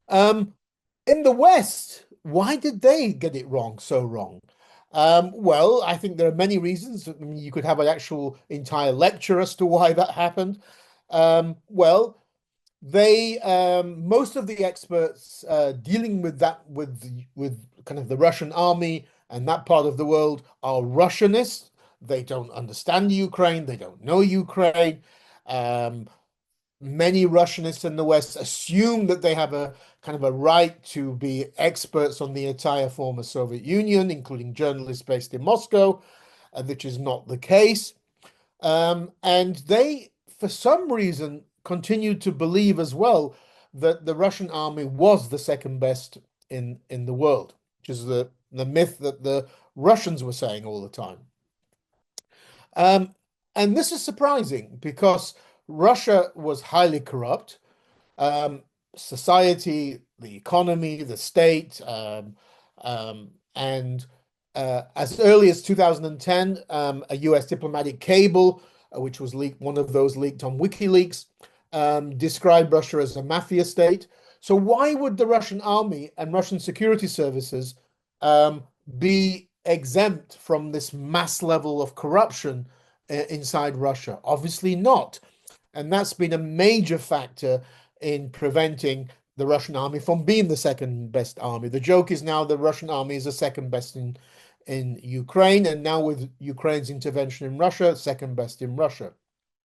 Um, in the West, why did they get it wrong, so wrong? Well, I think there are many reasons. I mean, you could have an actual entire lecture as to why that happened. Well, they most of the experts dealing with that with kind of the Russian army and that part of the world are Russianists. They don't understand Ukraine. They don't know Ukraine. Um, Many Russianists in the West assume that they have a kind of a right to be experts on the entire former Soviet Union, including journalists based in Moscow, which is not the case. And they, for some reason, continued to believe as well that the Russian army was the second best in the world, which is the myth that the Russians were saying all the time. Um, and this is surprising because Russia was highly corrupt. Um, Society, the economy, the state, and as early as 2010, a US diplomatic cable, which was leaked, one of those leaked on WikiLeaks, described Russia as a mafia state. So why would the Russian army and Russian security services um, be exempt from this mass level of corruption inside Russia? Obviously not. And that's been a major factor in preventing the Russian army from being the second best army. The joke is now the Russian army is the second best in Ukraine, and now with Ukraine's intervention in Russia, second best in Russia.